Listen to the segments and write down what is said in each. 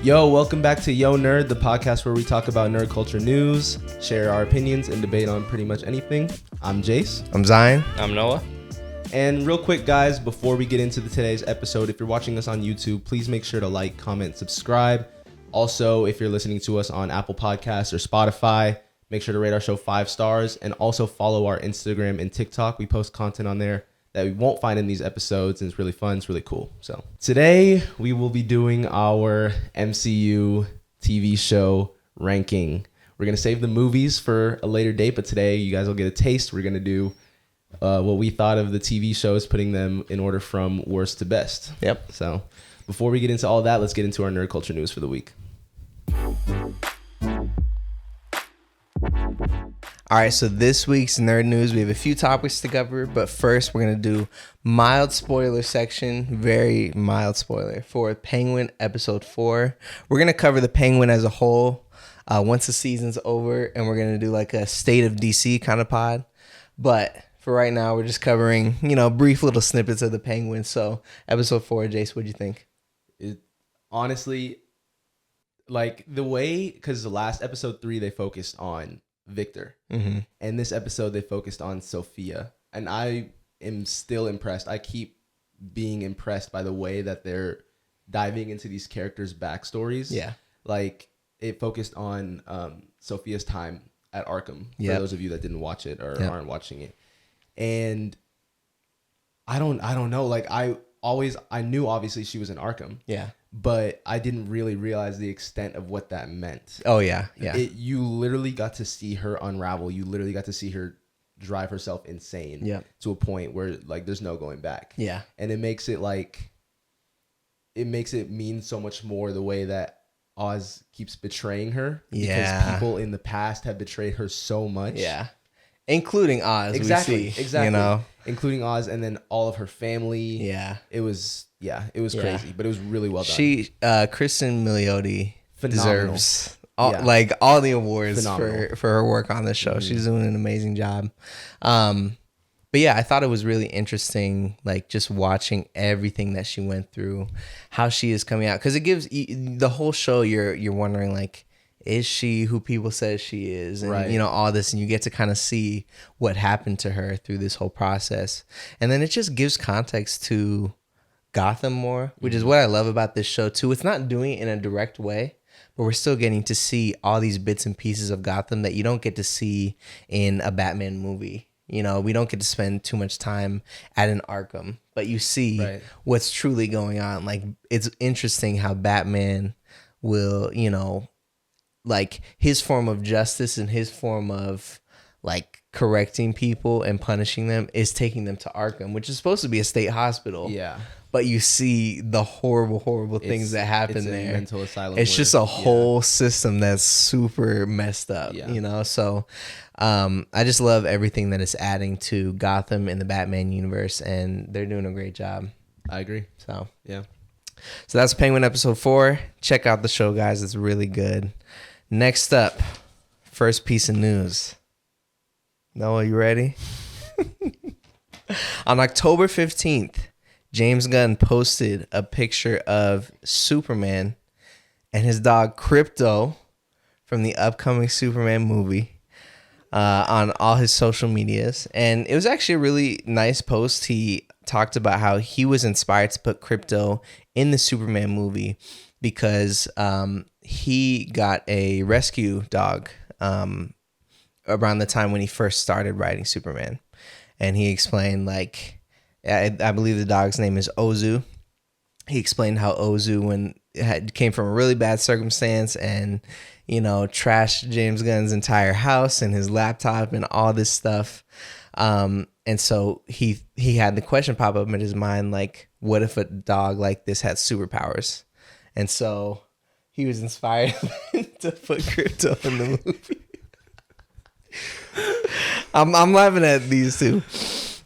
Yo, welcome back to Yo Nerd, the podcast where we talk about nerd culture news, share our opinions, and debate on pretty much anything. I'm Jase. I'm Zion. I'm Noah. And real quick, guys, before we get into today's episode, if you're watching us on YouTube, please make sure to like, comment, subscribe. Also, if you're listening to us on Apple Podcasts or Spotify, make sure to rate our show 5 stars and also follow our Instagram and TikTok. We post content on there that we won't find in these episodes, and it's really fun. It's really cool. So today we will be doing our MCU TV show ranking. We're going to save the movies for a later date, but today you guys will get a taste. We're going to do what we thought of the TV shows, putting them in order from worst to best. Yep. So before we get into all that, let's get into our nerd culture news for the week. All right, so this week's nerd news, we have a few topics to cover, but first we're going to do mild spoiler section, very mild spoiler, for Penguin Episode 4. We're going to cover the Penguin as a whole once the season's over, and we're going to do like a State of DC kind of pod. But for right now, we're just covering, brief little snippets of the Penguin. So Episode 4, Jase, what'd you think? Honestly, like the way, because the last Episode 3, they focused on Victor, and this episode they focused on Sophia, and I am still impressed. I keep being impressed by the way that they're diving into these characters' backstories. Yeah, like it focused on Sophia's time at Arkham. For those of you that didn't watch it or aren't watching it, and I don't know. Like I knew obviously she was in Arkham. Yeah. But I didn't really realize the extent of what that meant. Oh, yeah. You literally got to see her unravel. You literally got to see her drive herself insane to a point where, like, there's no going back. Yeah. And it makes it mean so much more the way that Oz keeps betraying her. Yeah. Because people in the past have betrayed her so much. Yeah. Including Oz, exactly. Exactly. Including Oz and then all of her family. Yeah. It was crazy, but it was really well done. Kristen Milioti deserves all the awards for her work on this show. Mm-hmm. She's doing an amazing job. But yeah, I thought it was really interesting, like just watching everything that she went through, how she is coming out. Because it gives the whole show, you're wondering, like, is she who people say she is? And, all this. And you get to kind of see what happened to her through this whole process. And then it just gives context to Gotham more, which is what I love about this show, too. It's not doing it in a direct way, but we're still getting to see all these bits and pieces of Gotham that you don't get to see in a Batman movie. We don't get to spend too much time at an Arkham, but you see what's truly going on. Like, it's interesting how Batman will, like his form of justice and his form of like correcting people and punishing them is taking them to Arkham, which is supposed to be a state hospital. Yeah. But you see the horrible things that happen there. Mental asylum. It's just a whole system that's super messed up, So I just love everything that it's adding to Gotham and the Batman universe, and they're doing a great job. I agree. So that's Penguin Episode 4. Check out the show, guys. It's really good. Next up, first piece of news. Noah, you ready? On October 15th, James Gunn posted a picture of Superman and his dog Krypto from the upcoming Superman movie on all his social medias. And it was actually a really nice post. He talked about how he was inspired to put Krypto in the Superman movie because he got a rescue dog around the time when he first started writing Superman. And he explained, like, I believe the dog's name is Ozu. He explained how Ozu came from a really bad circumstance and, trashed James Gunn's entire house and his laptop and all this stuff. And so he had the question pop up in his mind, like, what if a dog like this had superpowers? And so he was inspired to put Krypto in the movie. I'm laughing at these two.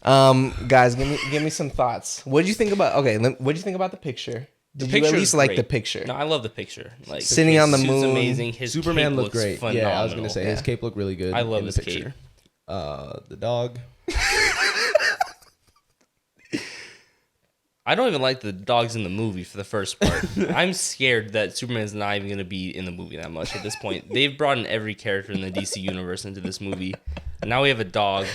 Guys, give me some thoughts. What did you think about? Okay, what did you think about the picture? Did you at least like the picture? No, I love the picture. Like sitting on the moon, amazing. His Superman cape looked great. Phenomenal. Yeah, I was gonna say his cape looked really good. I love his picture. cape. The dog. I don't even like the dogs in the movie for the first part. I'm scared that Superman's not even going to be in the movie that much at this point. They've brought in every character in the DC universe into this movie. And now we have a dog.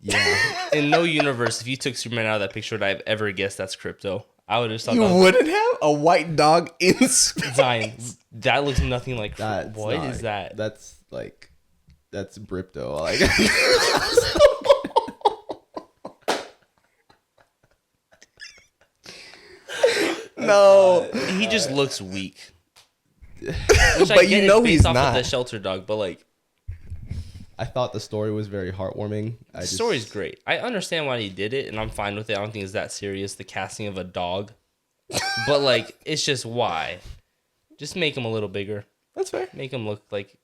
Yeah. In no universe, if you took Superman out of that picture, would I have ever guessed that's Krypto? I would have thought you wouldn't have a white dog in Zion. That looks nothing like that's what not, is that? That's Bripto. Like no, he just looks weak. But you know he's not the shelter dog. But like, I thought the story was very heartwarming. The story's great. I understand why he did it, and I'm fine with it. I don't think it's that serious. The casting of a dog, but like, it's just why. Just make him a little bigger. That's fair. Make him look like,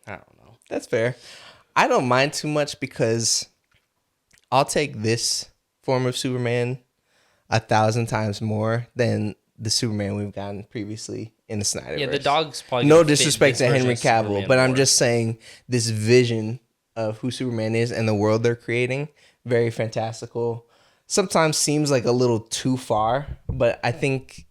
I don't know. That's fair. I don't mind too much because I'll take this form of Superman 1,000 times more than the Superman we've gotten previously in the Snyderverse. Yeah, the dog's probably no disrespect to Henry Cavill, Superman but I'm more. just saying this vision of who Superman is and the world they're creating, very fantastical. Sometimes seems like a little too far, but I think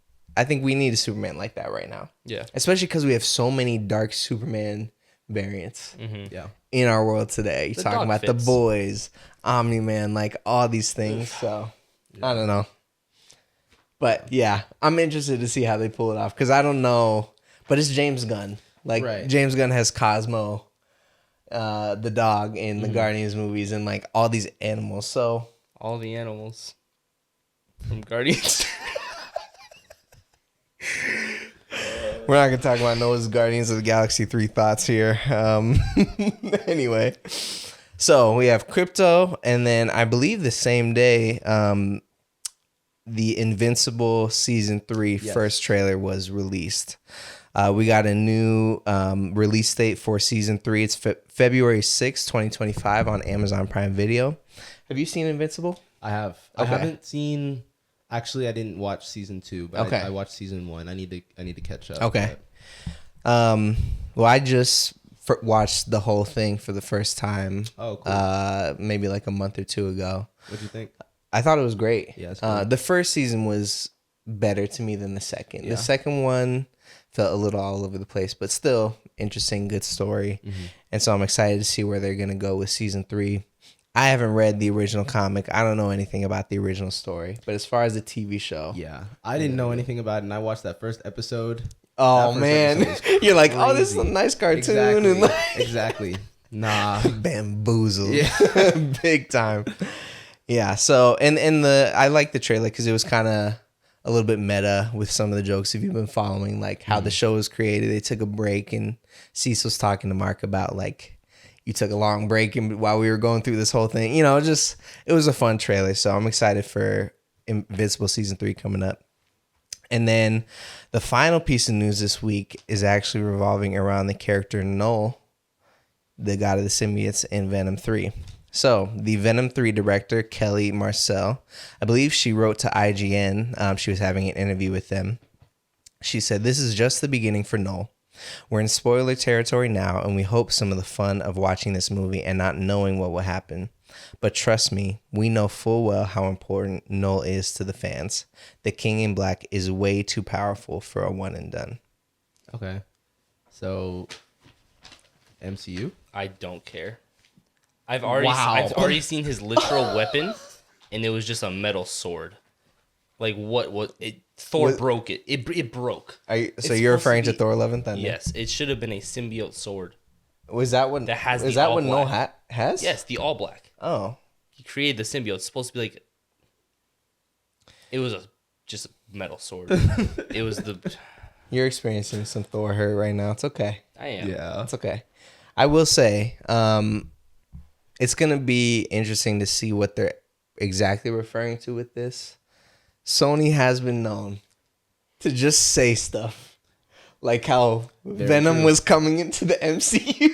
we need a Superman like that right now. Yeah, especially because we have so many dark Superman variants. Mm-hmm. Yeah. In our world today. You're The talking dog about fits. the boys, Omni-Man, like all these things. So I don't know. But yeah, I'm interested to see how they pull it off because I don't know. But it's James Gunn. Like Right. James Gunn has Cosmo, the dog in the Guardians movies, and like all these animals. So all the animals from Guardians. we're not gonna talk about Noah's Guardians of the Galaxy 3 thoughts here. Anyway, so we have Krypto, and then I believe the same day, the Invincible season 3 first trailer was released. We got a new release date for season 3. It's February 6th, 2025 on Amazon Prime Video. Have you seen Invincible? I have. Okay. I haven't seen. Actually, I didn't watch season 2, but Okay. I watched season 1. I need to catch up. Okay. but- Well, I just watched the whole thing for the first time. Oh, cool. Maybe like a month or two ago. What'd you think? I thought it was great. Yeah, it's great. The first season was better to me than the second. Yeah. The second one felt a little all over the place, but still interesting, good story. Mm-hmm. And so I'm excited to see where they're going to go with season 3. I haven't read the original comic. I don't know anything about the original story. But as far as the TV show. Yeah, I didn't know anything about it, and I watched that first episode. Oh, That first man. episode was You're like, oh, this is a crazy. nice cartoon. Exactly. And like, Exactly. Nah. bamboozled. Yeah. Big time. Yeah. So, and I like the trailer because it was kind of a little bit meta with some of the jokes. If you've been following, like how the show was created, they took a break, and Cecil's talking to Mark about like, you took a long break and while we were going through this whole thing, you know, it was a fun trailer. So I'm excited for Invincible season 3 coming up. And then the final piece of news this week is actually revolving around the character Knull, the god of the symbiotes in Venom 3. So the Venom 3 director, Kelly Marcel, I believe she wrote to IGN. She was having an interview with them. She said, "This is just the beginning for Knull. We're in spoiler territory now, and we hope some of the fun of watching this movie and not knowing what will happen. But trust me, we know full well how important Knull is to the fans. The King in Black is way too powerful for a one and done." Okay. So, MCU? I don't care. I've Wow. already seen his literal weapon, and it was just a metal sword. Like what? Thor broke it. It broke. So It's you're referring to supposed to be- Thor: Love and Thunder? Yes, it should have been a symbiote sword. Was that what? That has is the that all what Knull black. has? Yes, the all black. Oh. He created the symbiote. It's supposed to be like. It was just a metal sword. It was the. You're experiencing some Thor hurt right now. It's okay. I am. Yeah. It's okay. I will say, it's gonna be interesting to see what they're exactly referring to with this. Sony has been known to just say stuff like how Venom true. was coming into the MCU.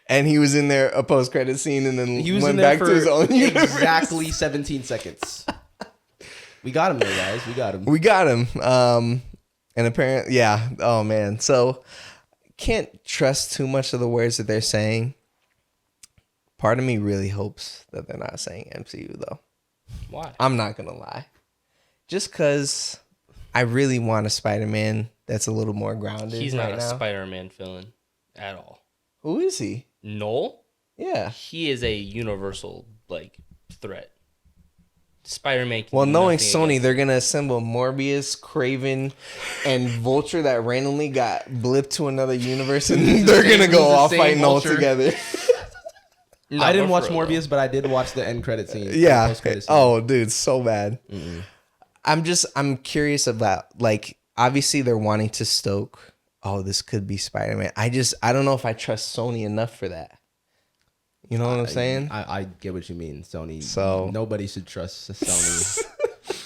And he was in there a post-credit scene and then He was went in there back to his own universe. exactly 17 seconds. We got him there, guys. We got him. We got him. And apparently, yeah. Oh, man. So, can't trust too much of the words that they're saying. Part of me really hopes that they're not saying MCU though. Why? I'm not gonna lie. Just because I really want a Spider-Man that's a little more grounded. He's not right a now. Spider-Man villain at all. Who is he? Knull? Yeah. He is a universal threat. Spider-Man. Well, knowing Sony, they're gonna assemble Morbius, Kraven, and Vulture that randomly got blipped to another universe, and they're gonna go all fighting all together. No, I didn't watch Morbius, but I did watch the end credit scene. Yeah. Scene. Oh, dude, so bad. Mm-mm. I'm curious about, obviously they're wanting to stoke, oh, this could be Spider-Man. I don't know if I trust Sony enough for that. You know what I'm saying? I get what you mean, Sony. So nobody should trust Sony.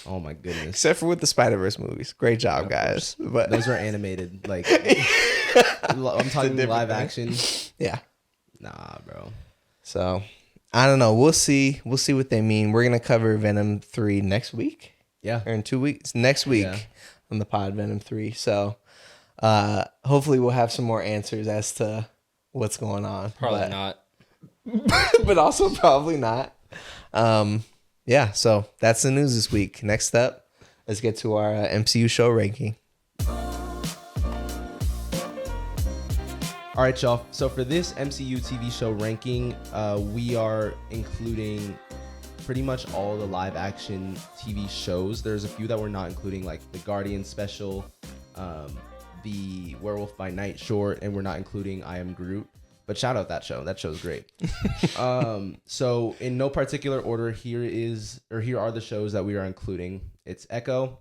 Oh my goodness. Except for with the Spider-Verse movies. Great job, guys. But those are animated. I'm talking live action. Yeah. Nah, bro. So I don't know. We'll see. We'll see what they mean. We're gonna cover Venom 3 next week. Yeah. Or in 2 weeks. Next week on the pod, Venom 3. So hopefully we'll have some more answers as to what's going on. Probably not. But also probably not. Yeah, so that's the news this week. Next up, let's get to our MCU show ranking. All right, y'all. So for this MCU TV show ranking, we are including pretty much all the live action TV shows. There's a few that we're not including, like the Guardian special, the Werewolf by Night short, and we're not including I Am Groot. But shout out that show. That show's great. So in no particular order, here are the shows that we are including. It's Echo,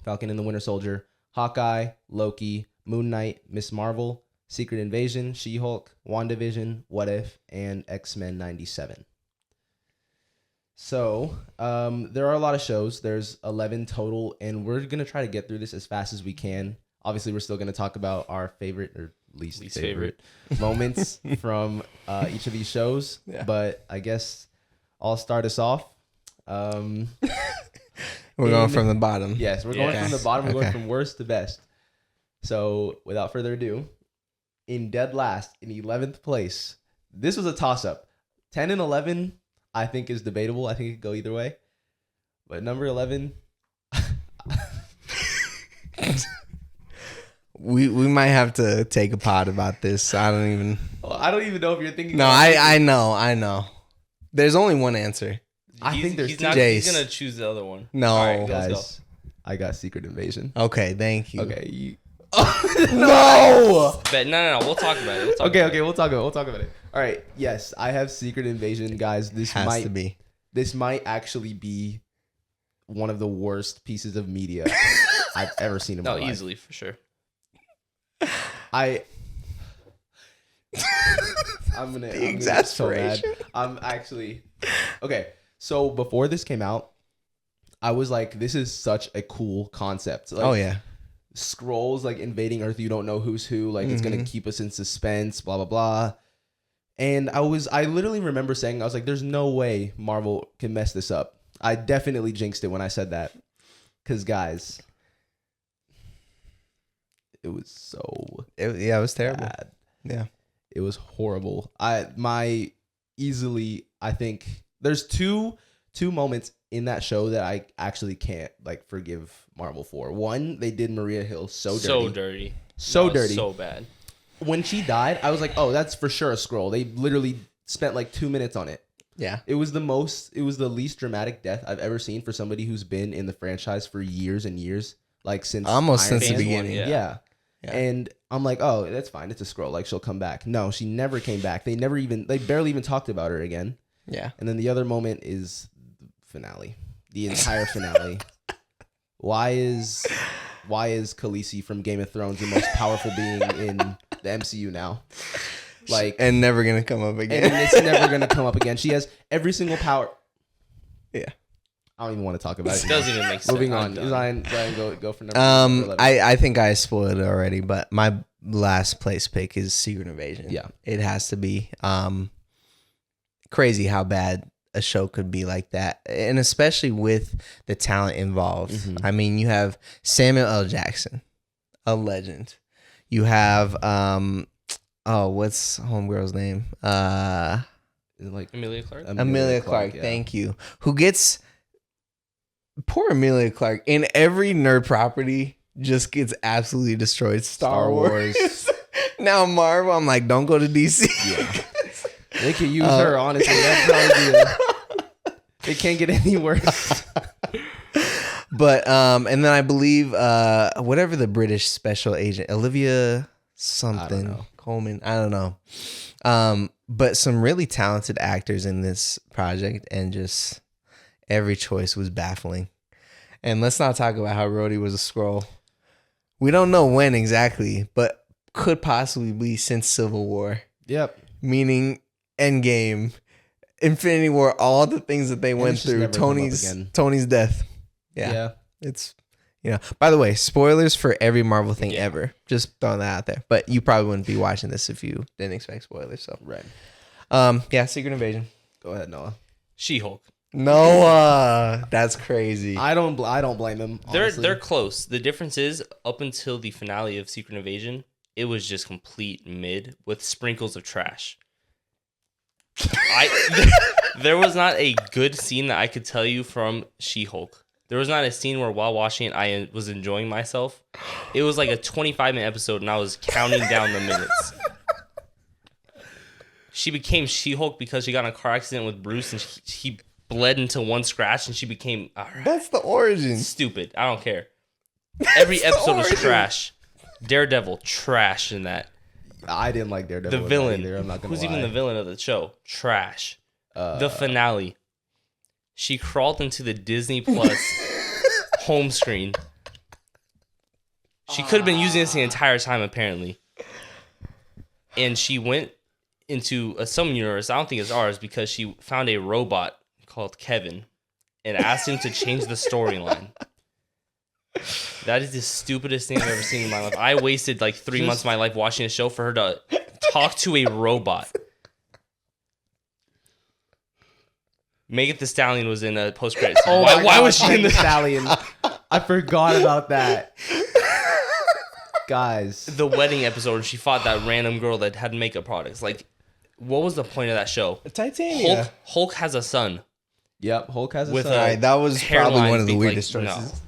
Falcon and the Winter Soldier, Hawkeye, Loki, Moon Knight, Miss Marvel, Secret Invasion, She-Hulk, WandaVision, What If, and X-Men 97. So there are a lot of shows. There's 11 total, and we're going to try to get through this as fast as we can. Obviously, we're still going to talk about our favorite or least favorite moments from each of these shows. Yeah. But I guess I'll start us off. We're going from the bottom. Yes, we're going from the bottom. We're going from worst to best. So without further ado, in dead last, in 11th place, this was a toss-up. 10 and 11, I think, is debatable. I think it could go either way. But number 11... We might have to take a pod about this. I don't even know if you're thinking. No, I know. There's only one answer. I think there's two. He's gonna choose the other one. No, right, guys, I got Secret Invasion. Okay, thank you. Okay, no. But no. We'll talk about it. We'll talk about it. All right. Yes, I have Secret Invasion, guys. This might actually be one of the worst pieces of media I've ever seen in my life. Easily, for sure. I'm gonna exasperation. So I'm actually okay. So before this came out, I was like, "This is such a cool concept." Like, oh yeah, Skrulls invading Earth. You don't know who's who. It's gonna keep us in suspense. Blah blah blah. And I literally remember saying, I was like, "There's no way Marvel can mess this up." I definitely jinxed it when I said that, because guys. It was it was terrible. Bad. Yeah. It was horrible. I think there's two moments in that show that I actually can't forgive Marvel for. One, they did Maria Hill so dirty. So bad. When she died, I was like, oh, that's for sure a Skrull. They literally spent 2 minutes on it. Yeah. It was the least dramatic death I've ever seen for somebody who's been in the franchise for years and years. Since the beginning. Yeah. And I'm like, oh, that's fine. It's a Skrull. She'll come back. No, she never came back. They barely even talked about her again. Yeah. And then the other moment is the finale. The entire finale. Why is Khaleesi from Game of Thrones the most powerful being in the MCU now? And never gonna come up again. And it's never gonna come up again. She has every single power. Yeah. I don't even want to talk about it. It doesn't even make sense. Moving on. Zion, go for number 11. I think I spoiled it already, but my last place pick is Secret Invasion. Yeah. It has to be. Crazy how bad a show could be like that. And especially with the talent involved. Mm-hmm. I mean, you have Samuel L. Jackson, a legend. You have what's homegirl's name? like Emilia Clarke. Emilia Clarke, yeah. Thank you. Who gets poor Emilia Clarke in every nerd property just gets absolutely destroyed. Star Wars. Now Marvel, I'm like, don't go to DC. Yeah. They could use her, honestly. That's it can't get any worse. But and then I believe whatever the British special agent, Olivia something Coleman, I don't know. But some really talented actors in this project, and just every choice was baffling. And let's not talk about how Rhodey was a Skrull. We don't know when exactly, but could possibly be since Civil War. Yep. Meaning Endgame, Infinity War, all the things that they went through. Tony's death. Yeah. It's, by the way, spoilers for every Marvel thing ever. Just throwing that out there. But you probably wouldn't be watching this if you didn't expect spoilers. So right. Secret Invasion. Go ahead, Noah. She-Hulk. Noah, that's crazy. I don't blame him. They're close. The difference is, up until the finale of Secret Invasion, it was just complete mid with sprinkles of trash. There was not a good scene that I could tell you from She-Hulk. There was not a scene where while watching it, I was enjoying myself. It was like a 25-minute episode, and I was counting down the minutes. She became She-Hulk because she got in a car accident with Bruce, and he bled into one scratch, and she became... That's the origin. Stupid. I don't care. Every episode was trash. Daredevil, trash in that. I didn't like Daredevil. The villain. Either, I'm not gonna Who's lie. even the villain of the show? Trash. The finale. She crawled into the Disney Plus home screen. She could have been using this the entire time, apparently. And she went into some universe, I don't think it's ours, because she found a robot called Kevin and asked him to change the storyline. That is the stupidest thing I've ever seen in my life. I wasted like 3 months of my life watching a show for her to talk to a robot. Megan Thee Stallion was in a post-credit scene. Oh why was she in the Stallion? I forgot about that. Guys. The wedding episode where she fought that random girl that had makeup products. Like, what was the point of that show? Titania. Hulk has a son. Yep, Hulk has a With son. Right, that was probably one of the weirdest choices. No.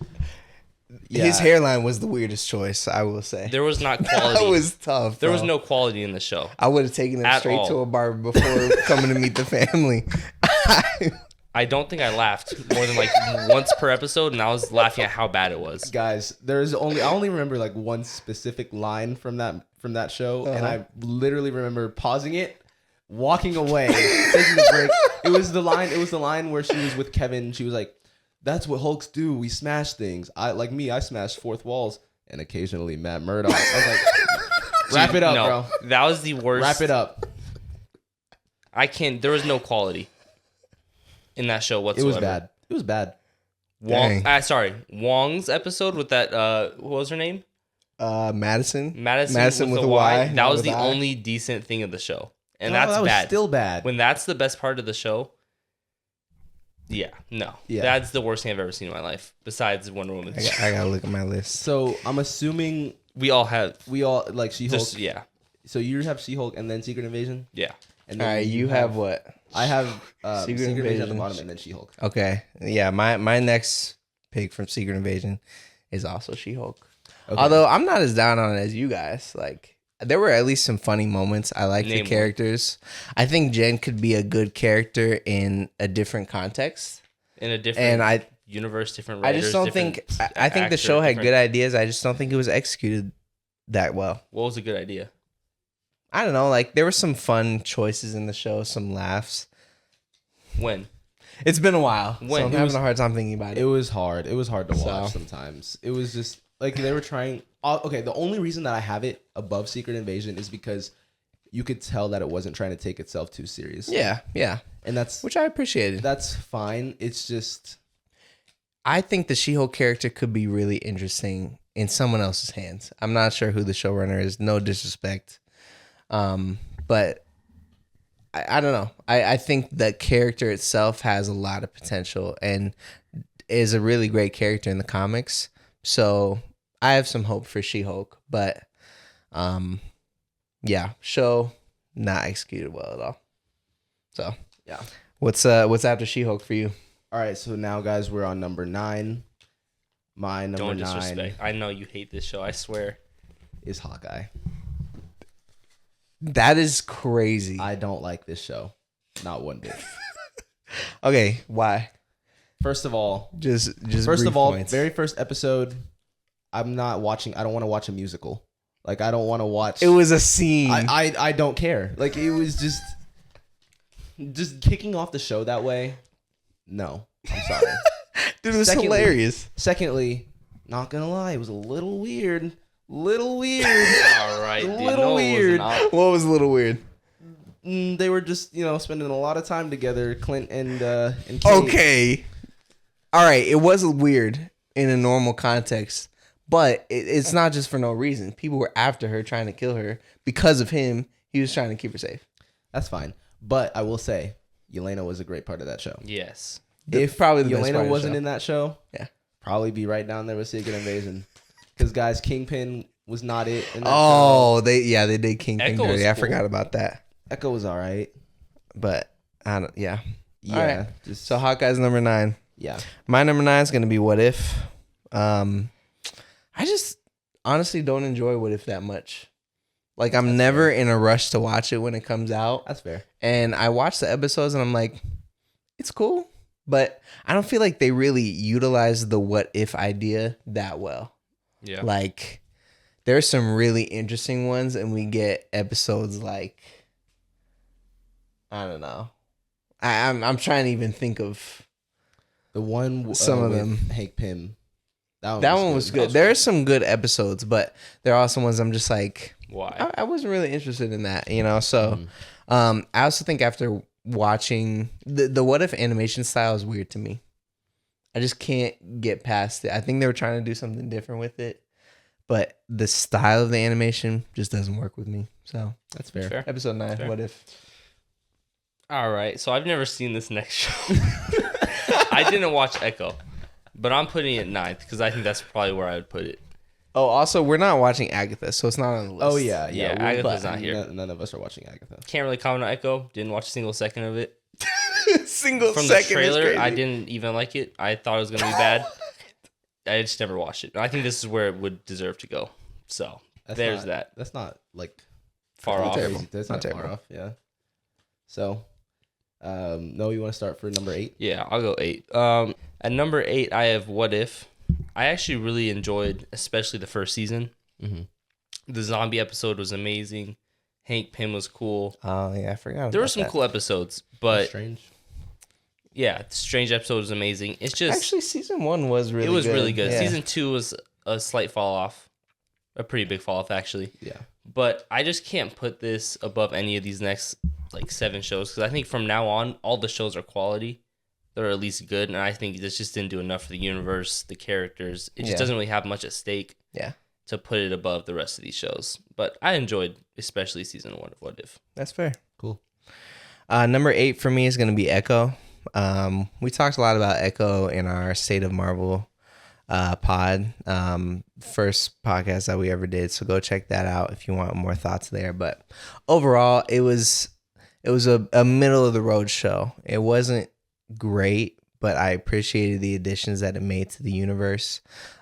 Yeah. His hairline was the weirdest choice, I will say. There was not quality. That was tough. There was no quality in the show. I would have taken him straight to a barber before coming to meet the family. I don't think I laughed more than like once per episode, and I was laughing at how bad it was. Guys, I only remember like one specific line from that show, and I literally remember pausing it, walking away, taking a break. It was the line where she was with Kevin. She was like, "That's what Hulks do. We smash things. I smash fourth walls, and occasionally Matt Murdock." I was like, "Wrap it up, bro." That was the worst. Wrap it up. There was no quality in that show whatsoever. It was bad. Wong's episode with that, what was her name? Madison with a Y. That was the only decent thing of the show. And that's that was bad. Still bad. When that's the best part of the show, that's the worst thing I've ever seen in my life, besides Wonder Woman. I gotta look at my list. So I'm assuming we all like She-Hulk. Yeah. So you have She-Hulk and then Secret Invasion? Yeah. And then all right, you have what? I have Secret Invasion at the bottom and then She-Hulk. Okay. Yeah, my next pick from Secret Invasion is also She-Hulk. Okay. Although I'm not as down on it as you guys. Like, there were at least some funny moments. I like the characters. I think Jen could be a good character in a different context. In a different universe, different writers. I just don't think... I think the show had good ideas. I just don't think it was executed that well. What was a good idea? I don't know. Like, there were some fun choices in the show, some laughs. When? It's been a while. When? So I'm having a hard time thinking about it. It was hard. It was hard to watch sometimes. It was just... Like, they were trying... Okay, the only reason that I have it above Secret Invasion is because you could tell that it wasn't trying to take itself too seriously. Yeah. And that's... Which I appreciated. That's fine. It's just... I think the She-Hulk character could be really interesting in someone else's hands. I'm not sure who the showrunner is. No disrespect. But I don't know. I think the character itself has a lot of potential and is a really great character in the comics. So I have some hope for She-Hulk, but show not executed well at all. So yeah. What's after She-Hulk for you? All right, so now guys, we're on number 9. My number Don't 9 disrespect. I know you hate this show. I swear. is Hawkeye. That is crazy. I don't like this show, not one bit. Okay, why? First of all, just first of all, points. very first episode, I'm not watching. I don't want to watch a musical. Like I don't want to watch. It was a scene. I don't care. Like it was just kicking off the show that way. No, I'm sorry. Dude, it was hilarious. Secondly, not gonna lie, it was a little weird. All right, dude. Little weird. What was a little weird? They were just spending a lot of time together, Clint and Kate. Okay. All right, it was weird in a normal context, but it's not just for no reason. People were after her, trying to kill her because of him. He was trying to keep her safe. That's fine, but I will say, Yelena was a great part of that show. Yes. If probably the best Yelena part of the wasn't show. in that show, Yeah, probably be right down there with Secret Invasion. Because guys, Kingpin was not it. In that Oh, they did Kingpin Echo was dirty. I cool. forgot about that. Echo was all right. But I don't. Yeah. Yeah. All right. Just So Hawkeye's number 9. yeah. My number 9 is gonna be What If. I just honestly don't enjoy What If that much. Like I'm never in a rush to watch it when it comes out. That's fair. And I watch the episodes and I'm like, it's cool, but I don't feel like they really utilize the what if idea that well. Yeah. Like there's some really interesting ones and we get episodes like, I don't know. I'm trying to even think of The one some of with them. Hank Pym. That one was good. There are some good episodes, but there are some ones I'm just like, Why? I wasn't really interested in that, So, I also think after watching the What If animation style is weird to me. I just can't get past it. I think they were trying to do something different with it, but the style of the animation just doesn't work with me. So That's fair. Fair. episode 9, Fair. What If? All right. So I've never seen this next show. I didn't watch Echo, but I'm putting it 9th because I think that's probably where I would put it. Oh, also we're not watching Agatha, so it's not on the list. Oh yeah, Yeah, we- Agatha's but not here. None of us are watching Agatha. Can't really comment on Echo. Didn't watch a single second of it. Single From the second is trailer, crazy. I didn't even like it. I thought it was gonna be bad. I just never watched it. I think this is where it would deserve to go. So there's not, that. That's not like Far Not off. terrible. crazy. That's Not not far terrible. off. Yeah. So, no, you want to start for number 8? Yeah, I'll go 8. At number 8, I have What If. I actually really enjoyed, especially the first season. Mm-hmm. The zombie episode was amazing. Hank Pym was cool. Oh yeah, I forgot. There were some cool episodes, but Strange. yeah, the Strange episode was amazing. It's just Actually, season 1 was really. it was really good. Yeah. Season 2 was a slight fall off, a pretty big fall off actually. Yeah. But I just can't put this above any of these next like 7 shows because I think from now on all the shows are quality. They're at least good, and I think this just didn't do enough for the universe, the characters. It just Yeah. doesn't really have much at stake. Yeah. To put it above the rest of these shows, but I enjoyed especially season 1 of What If. That's fair. Cool. Number 8 for me is going to be Echo. We talked a lot about Echo in our State of Marvel pod, first podcast that we ever did. So go check that out if you want more thoughts there. But overall, it was a middle of the road show. It wasn't great, but I appreciated the additions that it made to the universe.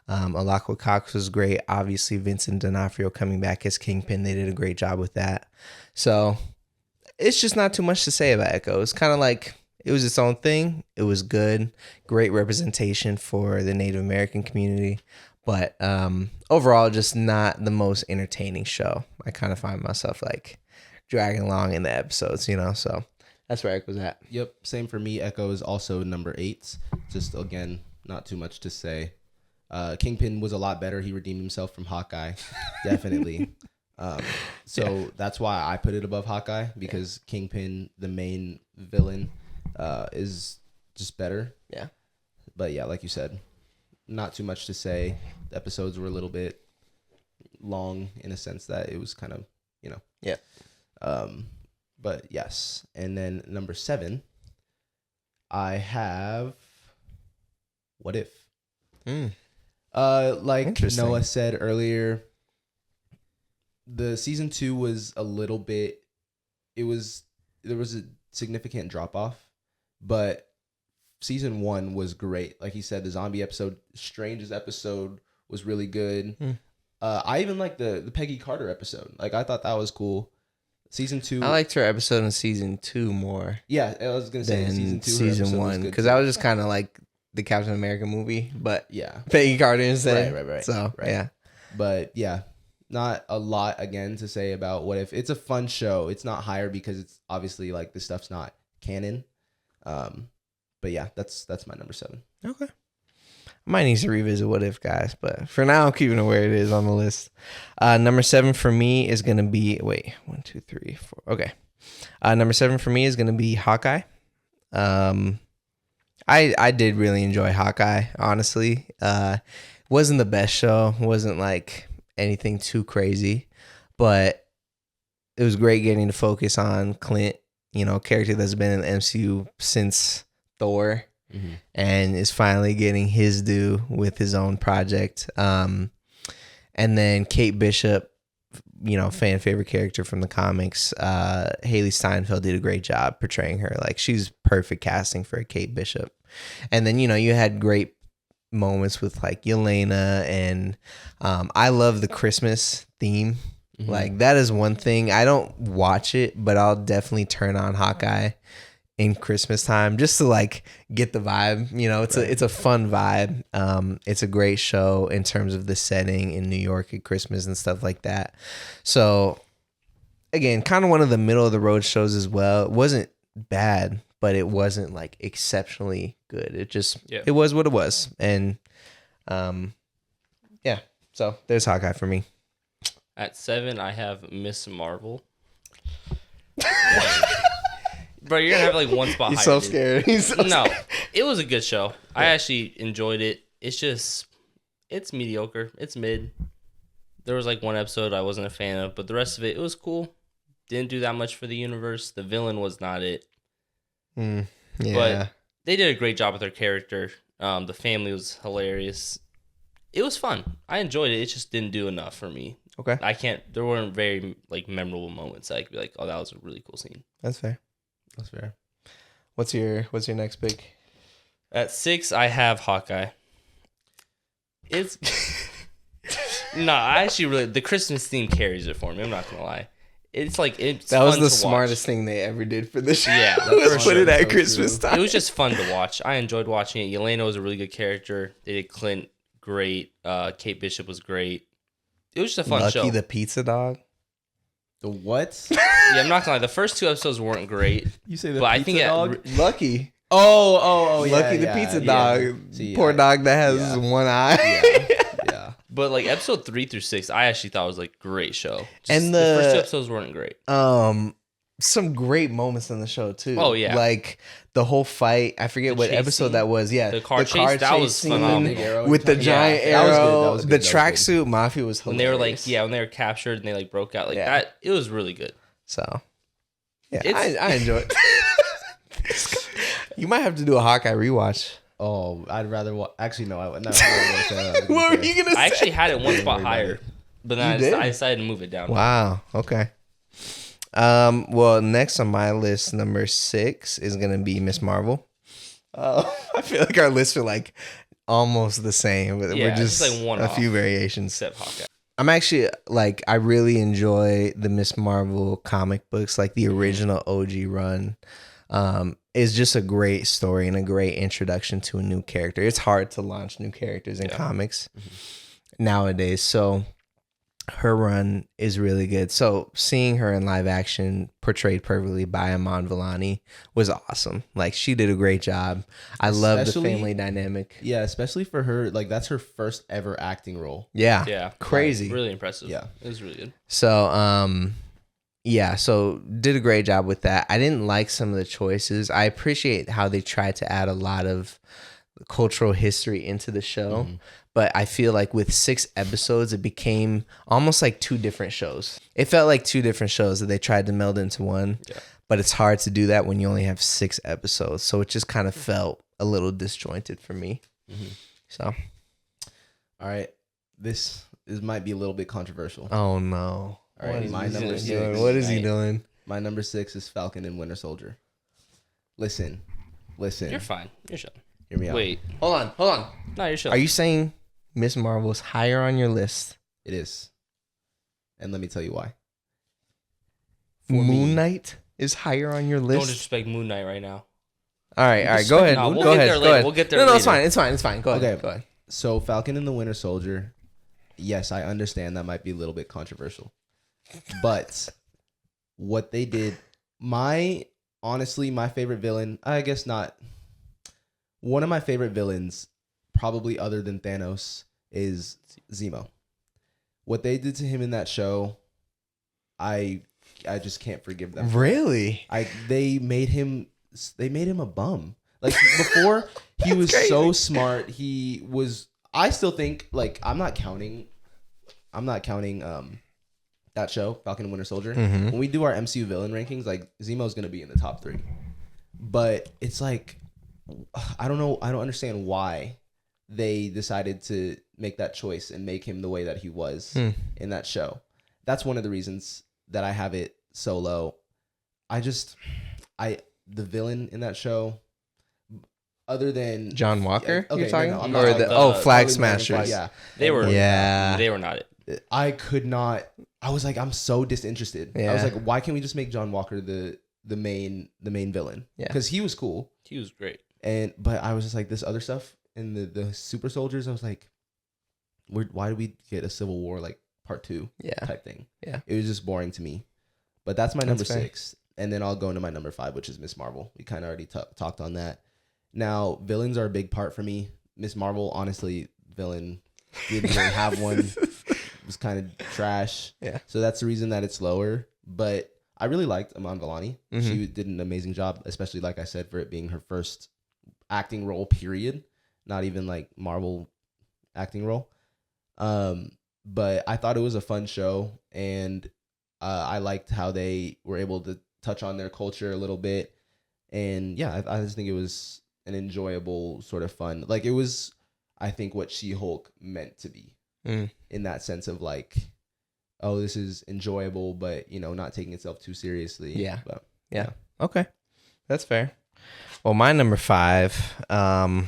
Alakwa Cox was great. Obviously, Vincent D'Onofrio coming back as Kingpin. They did a great job with that. So it's just not too much to say about Echo. It's kind of like it was its own thing. It was good. Great representation for the Native American community. But overall, just not the most entertaining show. I kind of find myself like dragging along in the episodes, So that's where Echo's at. Yep. Same for me. Echo is also number 8. Just again, not too much to say. Kingpin was a lot better. He redeemed himself from Hawkeye, definitely. That's why I put it above Hawkeye because Kingpin, the main villain, is just better. Yeah. But yeah, like you said, not too much to say. The episodes were a little bit long in a sense that it was kind of, Yeah. But yes. And then number 7, I have What If. Like Interesting. Noah said earlier, the season 2 was a little bit. There was a significant drop off, but season 1 was great. Like he said, the zombie episode, Strange's episode was really good. I even like the Peggy Carter episode. Like I thought that was cool. Season 2, I liked her episode in season 2 more. Yeah, I was gonna say season 2, season 1, because that was just kind of like the Captain America movie, but yeah, Peggy Carter instead. Right. So yeah, but yeah, not a lot again to say about What If. It's a fun show. It's not higher because it's obviously like this stuff's not canon. But yeah, that's my number 7. Okay. I might need to revisit What If, guys, but for now, I'm keeping it where it is on the list. Number 7 for me is going to be... Wait, 1, 2, 3, 4. Okay. Number 7 for me is going to be Hawkeye. I did really enjoy Hawkeye, honestly. Wasn't the best show. Wasn't like anything too crazy, but it was great getting to focus on Clint, character that's been in the MCU since Thor. And is finally getting his due with his own project. And then Kate Bishop, fan favorite character from the comics. Haley Steinfeld did a great job portraying her. Like she's perfect casting for a Kate Bishop. And then, you had great moments with like Yelena, and I love the Christmas theme. Like that is one thing. I don't watch it, but I'll definitely turn on Hawkeye in Christmas time just to like get the vibe. It's a fun vibe. It's a great show in terms of the setting in New York at Christmas and stuff like that. So again, kind of one of the middle of the road shows as well. It wasn't bad, but it wasn't like exceptionally good. It was what it was. And yeah, so there's Hawkeye for me. At 7, I have Miss Marvel. Bro, you're gonna have like one spot. He's higher, so scared. He's so scared. It was a good show. I actually enjoyed it. It's mediocre. It's mid. There was like one episode I wasn't a fan of, but the rest of it was cool. Didn't do that much for the universe. The villain was not it. Yeah. But they did a great job with their character. The family was hilarious. It was fun. I enjoyed it. It just didn't do enough for me. Okay. There weren't very like memorable moments. I could be like, oh, that was a really cool scene. That's fair. What's your next pick? At 6, I have Hawkeye. It's I actually really, the Christmas theme carries it for me. I'm not gonna lie. It's that was the smartest thing they ever did for this show. Yeah, let's put it at Christmas time. It was just fun to watch. I enjoyed watching it. Yelena was a really good character. They did Clint great. Kate Bishop was great. It was just a fun show. Lucky the pizza dog. The what? Yeah, I'm not gonna lie. The first 2 episodes weren't great. You say the pizza dog? Lucky. Oh, yeah. Lucky the pizza dog. See, poor dog that has one eye. Yeah. But like episode 3 through 6, I actually thought was like great show. And the first 2 episodes weren't great. Some great moments in the show too. Oh yeah, like the whole fight. I forget what episode scene. That was. Yeah, the car chase that was phenomenal with the giant arrow. The tracksuit mafia was hilarious. When they were like, when they were captured and they like broke out like that. It was really good. So yeah, I enjoy it. You might have to do a Hawkeye rewatch. Oh, I'd rather watch. Actually, no, I wouldn't. What were you gonna say? I actually had it one spot higher, but then I decided to move it down. Wow. Okay. Well, next on my list, number 6 is gonna be Miss Marvel. I feel like our lists are like almost the same, but we're just like a few variations. Except Hawkeye. I'm actually like, I really enjoy the Miss Marvel comic books, like the original OG run. Is just a great story and a great introduction to a new character. It's hard to launch new characters in comics nowadays, so her run is really good. So seeing her in live action portrayed perfectly by Iman Vellani was awesome. Like she did a great job. I love the family dynamic. Yeah, especially for her. Like that's her first ever acting role. Yeah. Crazy. Like, really impressive. Yeah. It was really good. So, so did a great job with that. I didn't like some of the choices. I appreciate how they tried to add a lot of cultural history into the show. But I feel like with 6 episodes, it became almost like 2 different shows. It felt like 2 different shows that they tried to meld into one. Yeah. But it's hard to do that when you only have 6 episodes. So it just kind of felt a little disjointed for me. So. All right. This might be a little bit controversial. Oh, no. All right. My number 6. What is he doing? My number 6 is Falcon and Winter Soldier. Listen. You're fine. You're chill. Hear me out. Wait. Hold on. No, you're chill. Are you saying Miss Marvel is higher on your list? It is. And let me tell you why. Moon Knight is higher on your list? Don't disrespect Moon Knight right now. All right. Go ahead. No, go ahead. We'll get there No, later. it's fine. Go ahead. So Falcon and the Winter Soldier, yes, I understand that might be a little bit controversial. But what they did, honestly, my favorite villain, I guess not. One of my favorite villains, probably other than Thanos, is Zemo. What they did to him in that show, I just can't forgive them. Really? They made him a bum. Like before, he was crazy. So smart. I still think, like, I'm not counting that show, Falcon and Winter Soldier. Mm-hmm. When we do our MCU villain rankings, like, Zemo's gonna be in the top 3. But it's like, I don't know. I don't understand why they decided to make that choice and make him the way that he was in that show. That's one of the reasons that I have it so low. The villain in that show, other than John Walker, okay, you're talking, or Flag Smashers. Yeah, they were not it. I could not. I was like, I'm so disinterested. Yeah. I was like, why can't we just make John Walker the main villain? Yeah, because he was cool. He was great. But I was just like, this other stuff and the super soldiers. I was like, why did we get a Civil War like part 2 type thing? Yeah, it was just boring to me. But that's my number 6, and then I'll go into my number 5, which is Miss Marvel. We kind of already talked on that. Now, villains are a big part for me. Miss Marvel, honestly, villain didn't really have one. It was kind of trash. Yeah. So that's the reason that it's lower. But I really liked Iman Vellani. Mm-hmm. She did an amazing job, especially, like I said, for it being her first acting role, period. Not even like Marvel acting role. But I thought it was a fun show, and I liked how they were able to touch on their culture a little bit. And yeah, I just think it was an enjoyable sort of fun. Like, it was, I think, what She-Hulk meant to be in that sense of like, oh, this is enjoyable, but, you know, not taking itself too seriously. Yeah. But, yeah. Okay. That's fair. Well, my number 5, I'm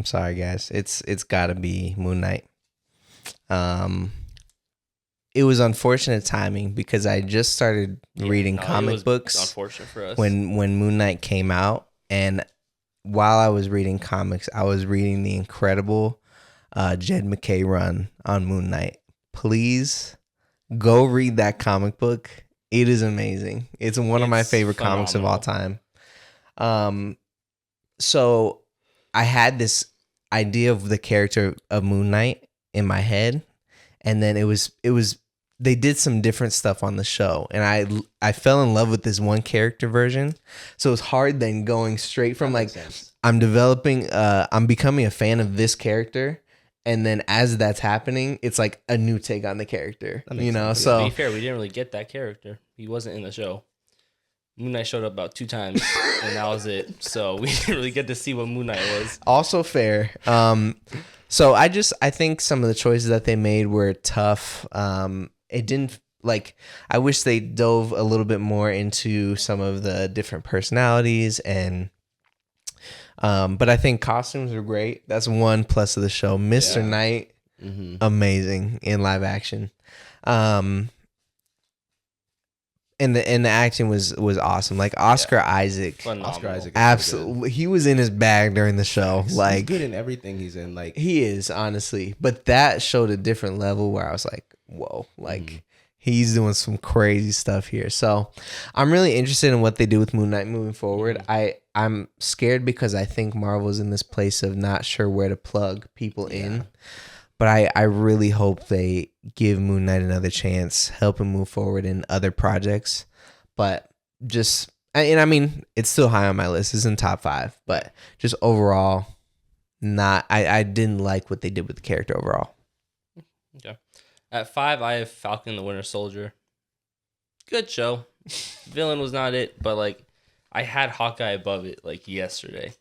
sorry, guys. It's got to be Moon Knight. It was unfortunate timing because I just started reading comic books. Unfortunate for us. When Moon Knight came out, and while I was reading comics, I was reading the incredible Jed MacKay run on Moon Knight. Please go read that comic book. It is amazing. It's one of my favorite comics of all time. So I had this idea of the character of Moon Knight in my head, and then it was they did some different stuff on the show, and I fell in love with this one character version. So it's hard then going straight from like I'm becoming a fan of this character, and then as that's happening, it's like a new take on the character, you know. Sense. So to be fair, we didn't really get that character. He wasn't in the show. Moon Knight showed up about 2 times, and that was it. So we didn't really get to see what Moon Knight was. Also fair. So I think some of the choices that they made were tough. It didn't I wish they dove a little bit more into some of the different personalities and but I think costumes were great. That's one plus of the show. Mr. Knight, amazing in live action. And the acting was awesome. Like Oscar Isaac. Phenomenal. Oscar Isaac, absolutely, he was in his bag during the show. He's good in everything he's in. Like, he is, honestly, but that showed a different level where I was like, whoa, like he's doing some crazy stuff here. So I'm really interested in what they do with Moon Knight moving forward. I'm scared because I think Marvel's in this place of not sure where to plug people in. But I really hope they give Moon Knight another chance, help him move forward in other projects. But I mean, it's still high on my list. It's in top 5. But just overall, I didn't like what they did with the character overall. Okay. At 5, I have Falcon the Winter Soldier. Good show. Villain was not it, but like I had Hawkeye above it like yesterday.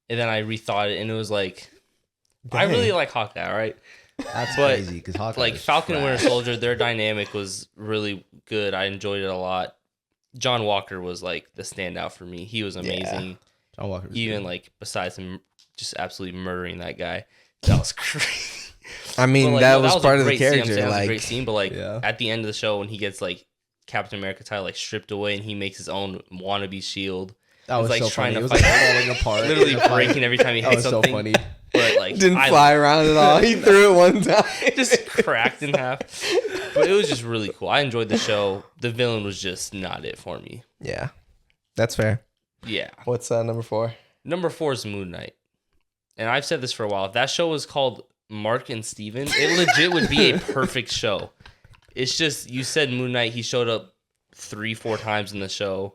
And then I rethought it, and it was like, dang. I really like Hawkeye, all right? That's crazy because Hawkeye, like Falcon and Winter Soldier, their dynamic was really good. I enjoyed it a lot. John Walker was like the standout for me. He was amazing. Yeah. John Walker, even good. Like besides him just absolutely murdering that guy, that was crazy. I mean, that was part of the character. That was like a great scene, but like at the end of the show when he gets like Captain America title like stripped away and he makes his own wannabe shield. That was like so trying funny. to fight, like falling apart, literally breaking every time he hit something. So funny. But like didn't fly around at all. He threw it one time, just cracked in half. But it was just really cool. I enjoyed the show. The villain was just not it for me. Yeah, that's fair. Yeah. What's number 4? Number 4 is Moon Knight, and I've said this for a while. If that show was called Mark and Steven, it legit would be a perfect show. It's just you said Moon Knight. He showed up 3-4 times in the show.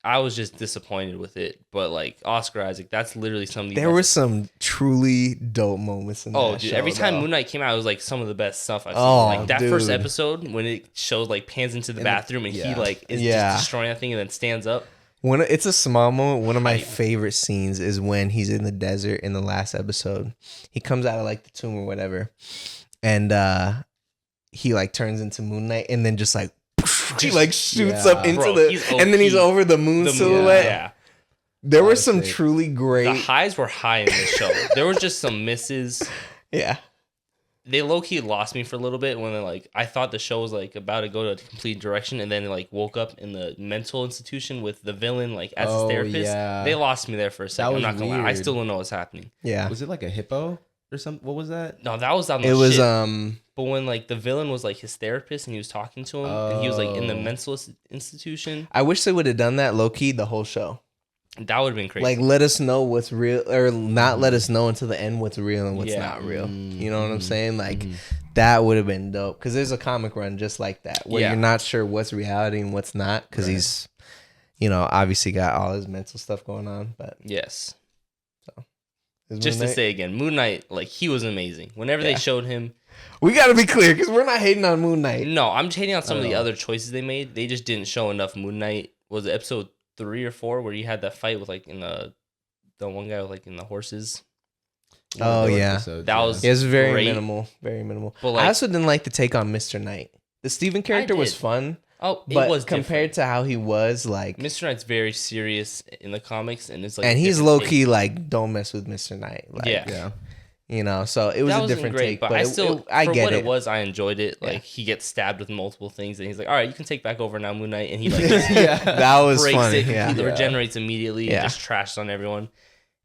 I was just disappointed with it, but like Oscar Isaac, that's literally something. There were some truly dope moments in that show. Every time Moon Knight came out, it was like some of the best stuff I've seen. Like that first episode when it showed like pans into the bathroom and he like is just destroying that thing and then stands up. It's a small moment. One of my favorite scenes is when he's in the desert in the last episode. He comes out of like the tomb or whatever, and he like turns into Moon Knight and then just like. He like shoots up into and then he's over the moon silhouette. Yeah. There were some truly great. The highs were high in this show. There was just some misses. Yeah. They low key lost me for a little bit when like I thought the show was like about to go to a complete direction and then like woke up in the mental institution with the villain like as his therapist. Yeah. They lost me there for a second. I'm not gonna lie. I still don't know what's happening. Yeah. Was it like a hippo or something? What was that? No, that was on the It was But when like the villain was like his therapist and he was talking to him and he was like in the mental institution. I wish they would have done that low key the whole show. That would have been crazy. Like let us know what's real or not let us know until the end what's real and what's not real. You know what I'm saying? Like that would have been dope because there's a comic run just like that where you're not sure what's reality and what's not because he's, obviously got all his mental stuff going on. But yes. So just to say again, Moon Knight, like he was amazing. Whenever they showed him. We got to be clear because we're not hating on Moon Knight. No, I'm just hating on some of the other choices they made. They just didn't show enough Moon Knight. Was it episode 3 or 4 where you had that fight with like in the one guy with like in the horses? Oh yeah, that was very great. minimal, very minimal. But like, I also didn't like the take on Mr. Knight. The Steven character was fun. Oh, it but was compared to how he was, like Mr. Knight's very serious in the comics, and it's like, and he's low key like, don't mess with Mr. Knight. Like, so it was a different take. But I get what it. It was. I enjoyed it. Like he gets stabbed with multiple things, and he's like, "All right, you can take back over now, Moon Knight." And he like, that was breaks funny. it, completely regenerates immediately, and just trashes on everyone.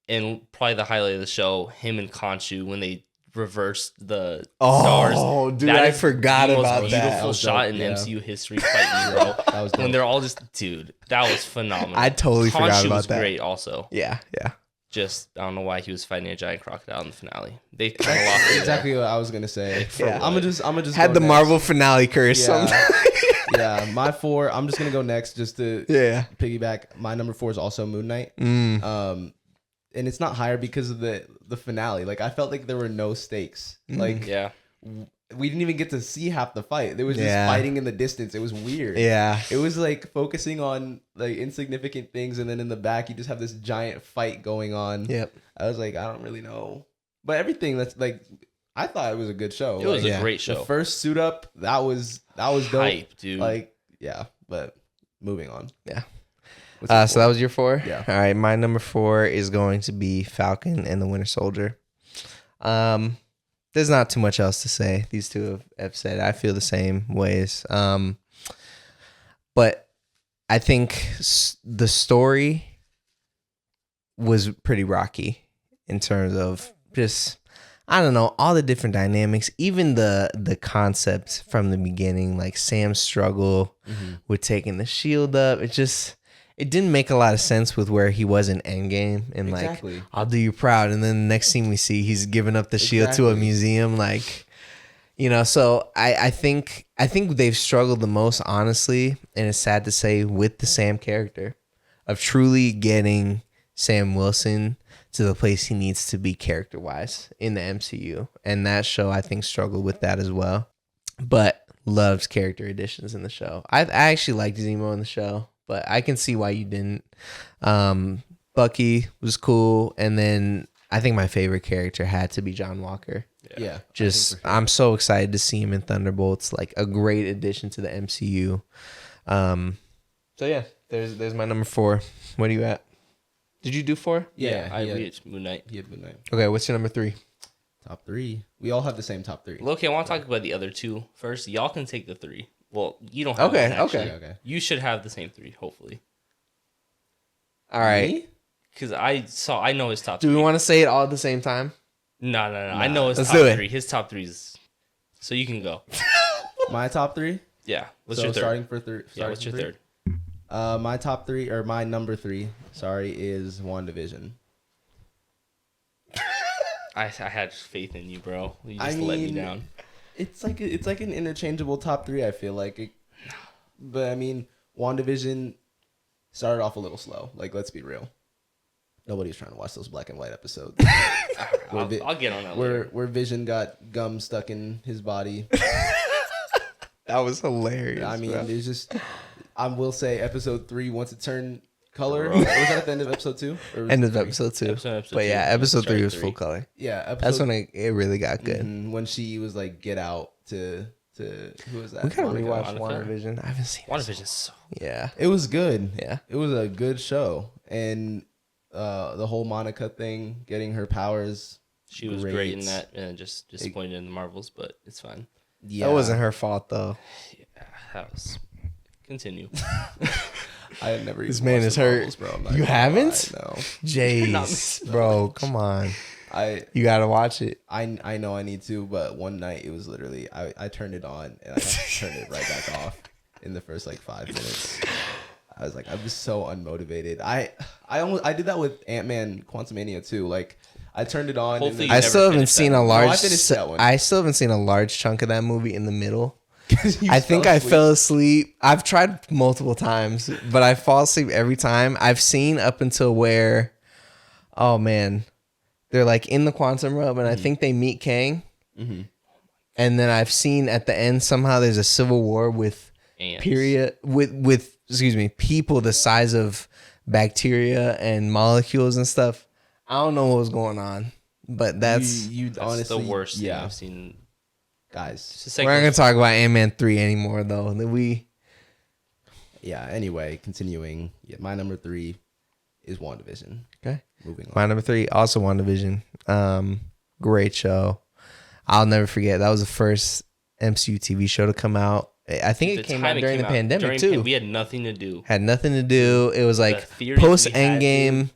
And probably the highlight of the show, him and Khonshu when they reversed the stars. Oh, dude, I forgot about that. Beautiful shot in MCU history fighting, bro. That was when they're all just, dude, that was phenomenal. I totally forgot about was that. Great, also. Yeah. Just I don't know why he was fighting a giant crocodile in the finale. They kind of lost it. Exactly what I was gonna say. I'm gonna just had the Marvel finale curse. Yeah, my 4. I'm just gonna go next just to piggyback. My number 4 is also Moon Knight. And it's not higher because of the finale. Like I felt like there were no stakes. Like we didn't even get to see half the fight. There was just fighting in the distance. It was weird. Yeah. It was like focusing on like insignificant things, and then in the back you just have this giant fight going on. Yep. I was like, I don't really know. But everything that's like, I thought it was a good show. It was a great show. The first suit up, that was dope. Hype, dude. Like, but moving on. Yeah. So that was your 4? Yeah. All right. My number 4 is going to be Falcon and the Winter Soldier. There's not too much else to say. These two have said it. I feel the same ways. But I think the story was pretty rocky in terms of just, I don't know, all the different dynamics, even the concept from the beginning, like Sam's struggle with taking the shield up. It didn't make a lot of sense with where he was in Endgame and like, I'll do you proud. And then the next scene we see, he's giving up the shield to a museum. Like, so I think they've struggled the most, honestly. And it's sad to say with the Sam character of truly getting Sam Wilson to the place he needs to be character wise in the MCU. And that show, I think, struggled with that as well, but loves character additions in the show. I actually liked Zemo in the show, but I can see why you didn't. Bucky was cool. And then I think my favorite character had to be John Walker. Yeah. I'm so excited to see him in Thunderbolts. Like a great addition to the MCU. So yeah, there's my number 4. What are you at? Did you do 4? Yeah, I read Moon Knight. He had Moon Knight. Okay, what's your number 3? Top 3. We all have the same top 3. Okay, I want to talk about the other 2 first. Y'all can take the 3. Well, you don't have one, okay. You should have the same 3, hopefully. All right. Because I know his top 3. Do we want to say it all at the same time? No. I know his Let's top do it. 3. His top 3 is... So you can go. My top 3? Yeah. What's your third? Starting for third. Yeah, what's your third? My top 3, or my number 3, is WandaVision. I had faith in you, bro. You just let me down. It's like an interchangeable top 3. I feel like, but I mean, WandaVision started off a little slow. Like, let's be real. Nobody's trying to watch those black and white episodes. I'll get on that later. Where Vision got gum stuck in his body. That was hilarious. I mean, there's just. I will say, episode 3, once it turned color, was that at the end of episode 2? End of episode 2. But yeah, episode 3 was full color. Yeah, that's when it really got good. When she was like, get out to who was that? We gotta rewatch WandaVision. I haven't seen WandaVision. So yeah, it was good. Yeah, it was a good show, and the whole Monica thing, getting her powers. She was great in that, and just disappointed in the Marvels, but it's fine. Yeah, that wasn't her fault though. Yeah, that was. Continue. I had never. This man is hurt, bro. You haven't? No, Jase, bro, come on. You gotta watch it. I know I need to, but one night it was literally I turned it on and I turned it right back off in the first like 5 minutes. I was like, I was so unmotivated. I did that with Ant-Man Quantumania too. Like, I turned it on. Hopefully I still haven't seen a large. No, I finished that one. I still haven't seen a large chunk of that movie in the middle. I think I fell asleep. I've tried multiple times, but I fall asleep every time. I've seen up until where, oh man, they're like in the quantum realm, and I think they meet Kang. Mm-hmm. And then I've seen at the end somehow there's a civil war with people the size of bacteria and molecules and stuff. I don't know what was going on, but that's honestly the worst thing I've seen. Guys, we're not gonna talk about Ant-Man 3 anymore though. Anyway, continuing. Yeah, my number 3 is WandaVision. Okay, moving on. My number 3 also WandaVision. Great show. I'll never forget. That was the first MCU TV show to come out. I think it came out during the pandemic too. We had nothing to do. It was like post Endgame.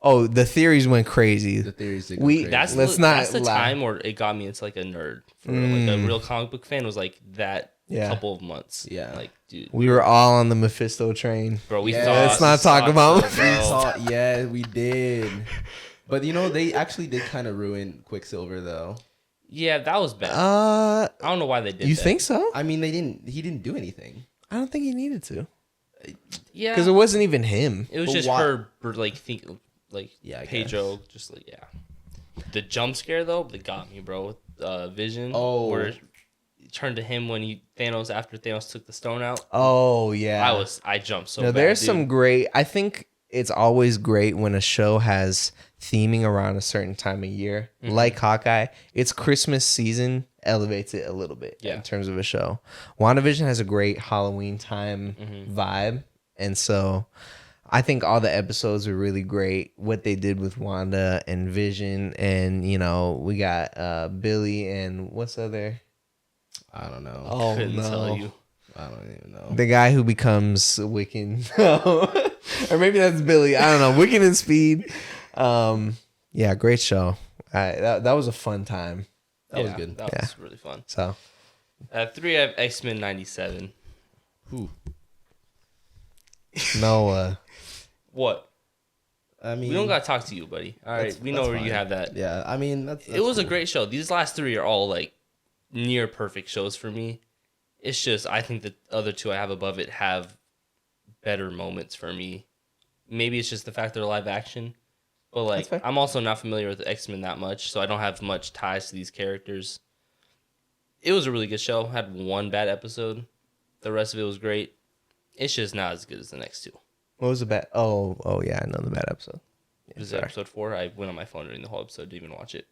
Oh, the theories went crazy. The theories did go crazy. That's the time where it got me into like a nerd. For like a real comic book fan was like that couple of months. Yeah. Like, dude. We were all on the Mephisto train. Bro, we thought. Let's not talk about Mephisto. Yeah, we did. But they actually did kind of ruin Quicksilver though. Yeah, that was bad. I don't know why they did You that. think so? I mean, he didn't do anything. I don't think he needed to. Yeah. Because it wasn't even him. It was just her Pedro, just like the jump scare though that got me, bro, with Vision. Oh, where it turned to him when after Thanos took the stone out. Oh yeah, I jumped so. No, bad, there's dude. some great. I think it's always great when a show has theming around a certain time of year, like Hawkeye. It's Christmas season elevates it a little bit in terms of a show. WandaVision has a great Halloween time vibe, and so. I think all the episodes were really great. What they did with Wanda and Vision, and we got Billy and what's the other? I don't know. Oh tell you. I don't even know. The guy who becomes Wiccan, or maybe that's Billy. I don't know. Wiccan and Speed. Yeah, great show. That was a fun time. That was good. That was really fun. So, at 3, I have X-Men 97. Who? Noah. What? I mean, we don't gotta talk to you, buddy. All right, we know where you have that. Yeah, I mean, it was a great show. These last 3 are all like near perfect shows for me. It's just I think the other 2 I have above it have better moments for me. Maybe it's just the fact they're live action, but like I'm also not familiar with X-Men that much, so I don't have much ties to these characters. It was a really good show. Had one bad episode. The rest of it was great. It's just not as good as the next 2. What was the bad? Oh yeah, I know the bad episode. Yeah, it was episode 4. I went on my phone during the whole episode, didn't even watch it.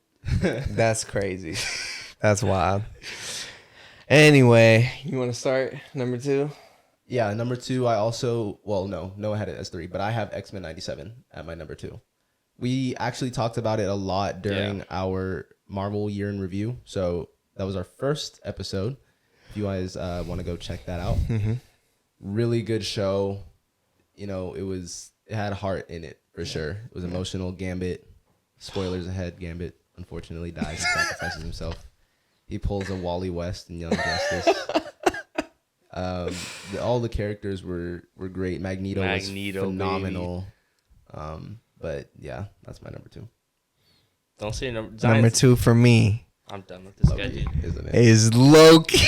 That's crazy. That's wild. Anyway, you want to start number 2? Yeah, number 2, I also, well, no, I had it as 3, but I have X-Men 97 at my number 2. We actually talked about it a lot during our Marvel year in review. So that was our first episode. If you guys want to go check that out. Mm-hmm. Really good show. You know, it had heart in it for sure. It was emotional. Gambit, spoilers ahead, Gambit unfortunately dies and sacrifices himself. He pulls a Wally West in Young Justice. All the characters were great. Magneto was phenomenal. But yeah, that's my number 2. Don't say number 2 for me. I'm done with this guy, dude. Isn't it? Is Loki.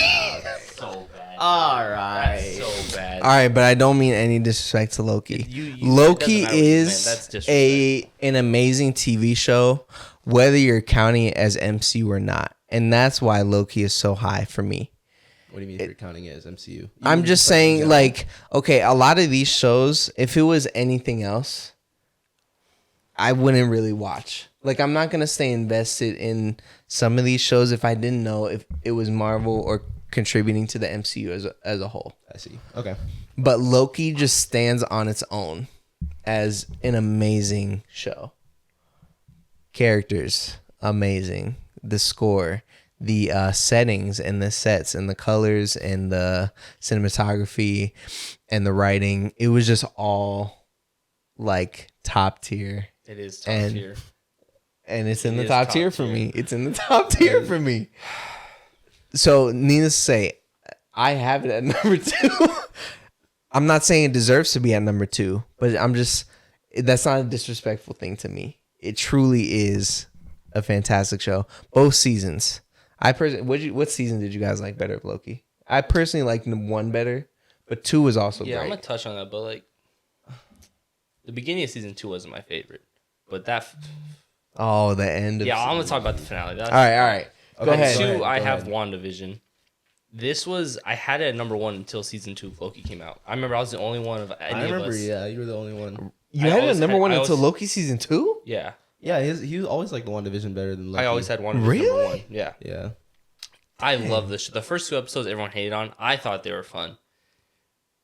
So bad. All right. That's so bad. All right, but I don't mean any disrespect to Loki. Loki is an amazing TV show, whether you're counting it as MCU or not, and that's why Loki is so high for me. What do you mean you're counting it as MCU? I'm just saying, like, okay, a lot of these shows, if it was anything else, I wouldn't really watch. Like, I'm not going to stay invested in some of these shows if I didn't know if it was Marvel or contributing to the MCU as a whole. I see. Okay. But Loki just stands on its own as an amazing show. Characters, amazing. The score, the settings and the sets and the colors and the cinematography and the writing. It was just all like top tier. It is top tier. And it's in the top tier for me. It's in the top tier for me. So, needless to say, I have it at number 2. I'm not saying it deserves to be at number 2, but that's not a disrespectful thing to me. It truly is a fantastic show. Both seasons. What season did you guys like better of Loki? I personally liked 1 better, but 2 was also great. Yeah, I'm going to touch on that, but like, the beginning of season 2 wasn't my favorite, but that... Oh, the end of I'm going to talk about the finale. All right. Go ahead. 2, I have WandaVision. I had it at number 1 until season 2 of Loki came out. I remember I was the only one of any of us. Yeah, you were the only one. You had it at number 1 until Loki season 2? Yeah. Yeah, he was always like the WandaVision better than Loki. I always had WandaVision number 1. Yeah. Yeah. I love this. The first 2 episodes everyone hated on, I thought they were fun.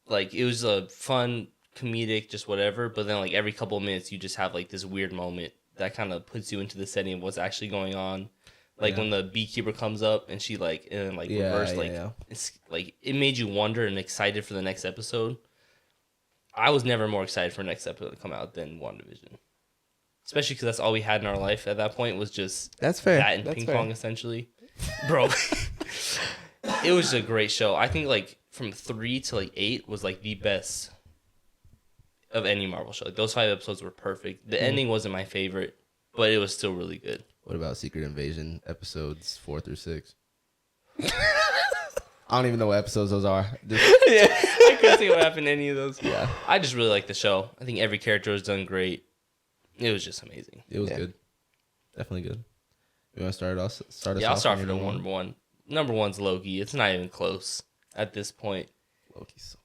Like, it was a fun, comedic, just whatever, but then like every couple of minutes you just have like this weird moment that kind of puts you into the setting of what's actually going on. Like when the beekeeper comes up and she it's like it made you wonder and excited for the next episode. I was never more excited for the next episode to come out than WandaVision. Especially because that's all we had in our life at that point was just that's fair. That and ping pong essentially. Bro, it was a great show. I think like from 3 to like 8 was like the best of any Marvel show. Like, those 5 episodes were perfect. The ending wasn't my favorite, but it was still really good. What about Secret Invasion episodes 4 through 6? I don't even know what episodes those are. I couldn't see what happened to any of those. Yeah, I just really like the show. I think every character was done great. It was just amazing. It was good. Definitely good. You want to start us off? I'll start for the number 1. Number 1's Loki. It's not even close at this point. Loki's so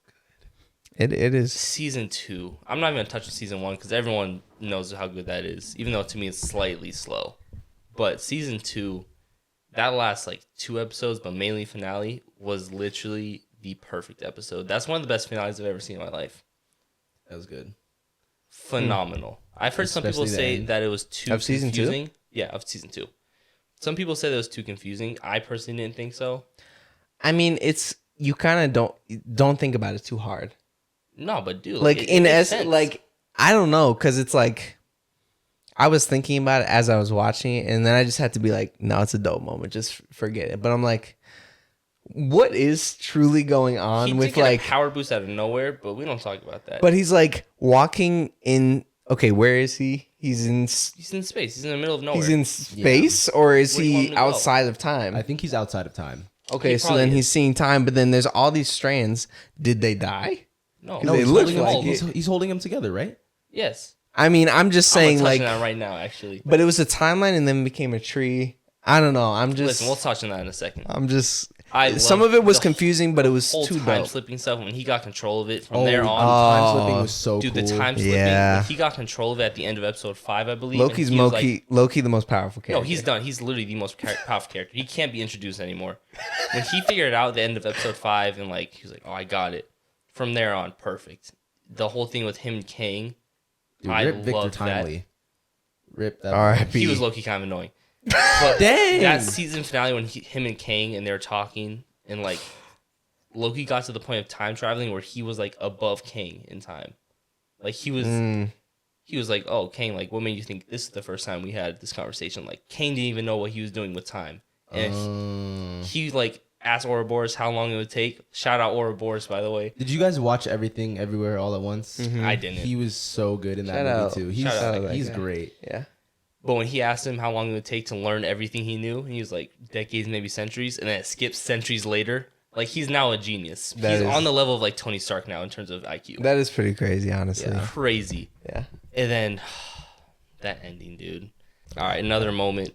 good. It is. Season 2. I'm not even going to touch on season 1 because everyone knows how good that is, even though to me it's slightly slow. But season 2, that last like 2 episodes, but mainly finale, was literally the perfect episode. That's one of the best finales I've ever seen in my life. That was good. Phenomenal. I've heard some people say that it was too confusing. Season 2? Yeah, of season 2. Some people say that it was too confusing. I personally didn't think so. I mean, you kind of don't think about it too hard. No, but dude, like in essence, like I don't know, because it's like I was thinking about it as I was watching it, and then I just had to be like, no, it's a dope moment, just forget it. But I'm like, what is truly going on with like a power boost out of nowhere? But we don't talk about that. But he's like walking in. Okay, where is he? He's in space. He's in the middle of nowhere. He's in space, or is he outside of time? I think he's outside of time. Okay, so then he's seeing time, but then there's all these strands. Did they die? No, they look like he's holding them together, right? Yes. I mean, I'm just saying, like, that right now, actually. But it was a timeline, and then became a tree. I don't know. Listen, we'll touch on that in a second. Some of it was confusing, but it was too dope. Time slipping stuff when he got control of it from there on. Time slipping was so cool. Dude, the time slipping. Yeah. Like, he got control of it at the end of episode 5, I believe. Loki's Loki, the most powerful character. No, he's done. He's literally the most powerful character. He can't be introduced anymore. When he figured it out at the end of episode 5, and like he was like, "Oh, I got it." from there on, perfect. The whole thing with him and Kang, Dude, I rip Victor love Timely. that. Rip that. R.I.P. He was low-key kind of annoying. But Dang! that season finale when him and Kang and they were talking and like Loki got to the point of time traveling where he was like above Kang in time. Like he was like, oh, Kang, like what made you think this is the first time we had this conversation? Like Kang didn't even know what he was doing with time. And he like asked Ouroboros how long it would take. Shout out Ouroboros, by the way. Did you guys watch Everything Everywhere All at Once? Mm-hmm. I didn't. He was so good in that Shout movie out. too. He's Shout out. great. Yeah. But when he asked him how long it would take to learn everything he knew, he was like decades, maybe centuries, and then it skips centuries later. Like he's now a genius. He's on the level of like Tony Stark now in terms of IQ. That is pretty crazy, honestly. Yeah. Crazy. Yeah. And then that ending, dude. All right, another moment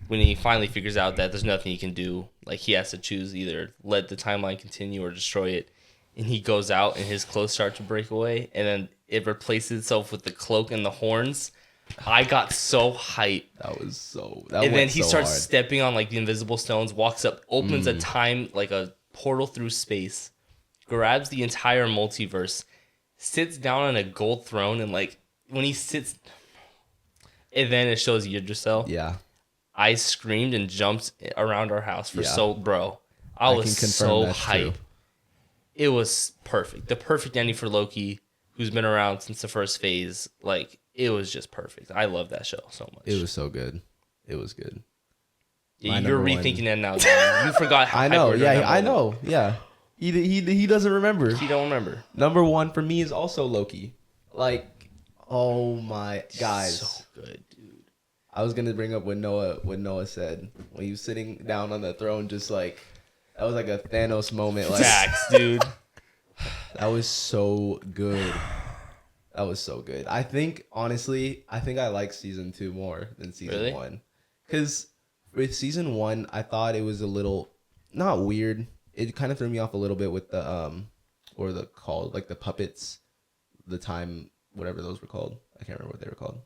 when he finally figures out that there's nothing he can do. Like he has to choose either let the timeline continue or destroy it. And he goes out and his clothes start to break away, and then it replaces itself with the cloak and the horns. I got so hyped. And then he starts stepping on like the invisible stones, walks up, opens a time, like a portal through space, grabs the entire multiverse, sits down on a gold throne, and like when he sits, and then it shows Yggdrasil. Yeah. I screamed and jumped around our house bro. I was so hyped. It was perfect. The perfect ending for Loki, who's been around since the first phase. Like, it was just perfect. I love that show so much. It was so good. It was good. Yeah, you're rethinking that now. John. You forgot how I know. Yeah, I know. Yeah. He doesn't remember. He don't remember. Number one for me is also Loki. Like, oh my guys. So good, dude. I was gonna bring up what Noah said when he was sitting down on the throne, just like that was like a Thanos moment. Like, facts, dude. That was so good. That was so good. I think honestly, I like season 2 more than season 1. Because with season 1, I thought it was a little not weird. It kind of threw me off a little bit with the what are they called? Like the puppets, the time, whatever those were called. I can't remember what they were called.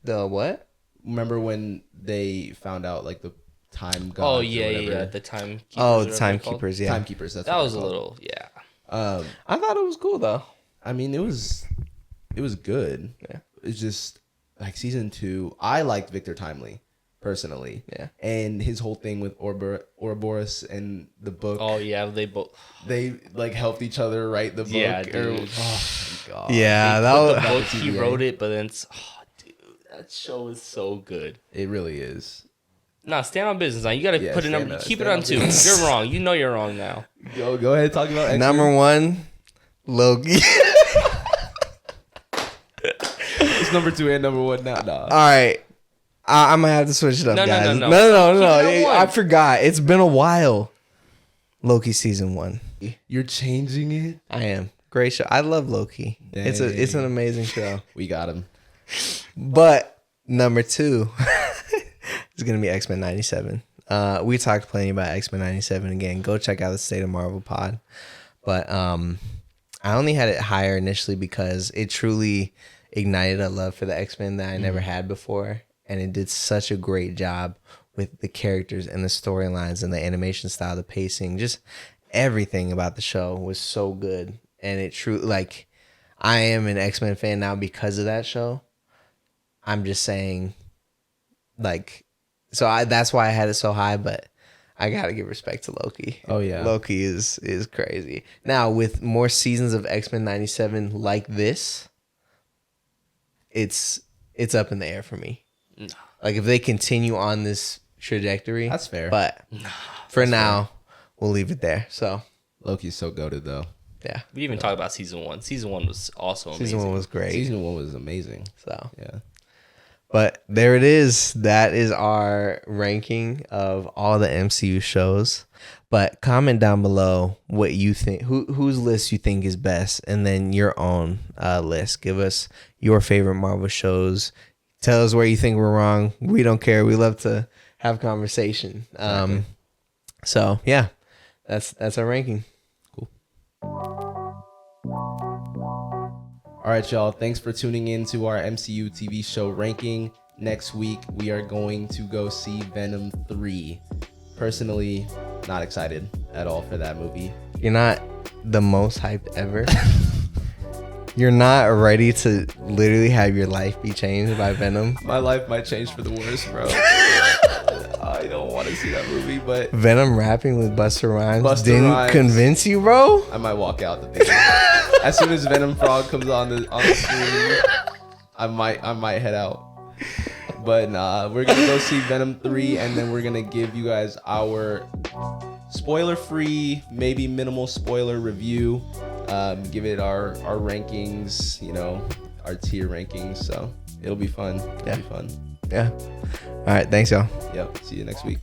The what? Remember when they found out like the time gods? Oh yeah. The timekeepers. Oh, the timekeepers. Yeah, timekeepers. That was a little I thought it was cool though. I mean, it was good. Yeah. It's just like season 2. I liked Victor Timely personally. Yeah. And his whole thing with Ouroboros and the book. Oh yeah, they like helped each other write the book. Yeah, dude. Oh my god. Yeah, the book. He wrote it, but then dude, that show is so good. It really is. Nah, stand on business. Now you gotta put a number. Keep it on 2. You're wrong. You know you're wrong now. Yo, go ahead. Talk about X-Men. Number 1, Loki. It's number 2 and number 1 now. Nah. All right. I'm going to have to switch it up, guys. No. No. I forgot. It's been a while. Loki season 1. You're changing it? I am. Great show. I love Loki. Dang. It's an amazing show. We got him. But number 2 is going to be X-Men 97. We talked plenty about X-Men 97 again. Go check out the State of Marvel pod. But I only had it higher initially because it truly ignited a love for the X-Men that I never had before. And it did such a great job with the characters and the storylines and the animation style, the pacing, just everything about the show was so good. And it truly, like, I am an X-Men fan now because of that show. I'm just saying, like, that's why I had it so high, but I gotta give respect to Loki. Oh yeah, Loki is crazy. Now with more seasons of X-Men 97 like this, it's up in the air for me. No. Like if they continue on this trajectory, that's fair. But for now, we'll leave it there. So Loki's so goated though. Yeah, we didn't even talk about season 1. Season 1 was also amazing. Season 1 was great. Season 1 was amazing. So yeah. But there it is. That is our ranking of all the MCU shows. But comment down below what you think, whose list you think is best, and then your own list. Give us your favorite Marvel shows. Tell us where you think we're wrong. We don't care. We love to have conversation. Exactly. So yeah, that's our ranking. Cool. All right, y'all. Thanks for tuning in to our MCU TV show ranking. Next week, we are going to go see Venom 3. Personally, not excited at all for that movie. You're not the most hyped ever. You're not ready to literally have your life be changed by Venom. My life might change for the worse, bro. I don't want to see that movie, but Venom rapping with Busta Rhymes didn't convince you, bro? I might walk out the theater. As soon as Venom Frog comes on the screen, I might head out. But nah, we're gonna go see Venom 3, and then we're gonna give you guys our spoiler-free, maybe minimal spoiler review. Give it our rankings, you know, our tier rankings. So it'll be fun. It'll be fun. Yeah. All right. Thanks, y'all. Yep. See you next week.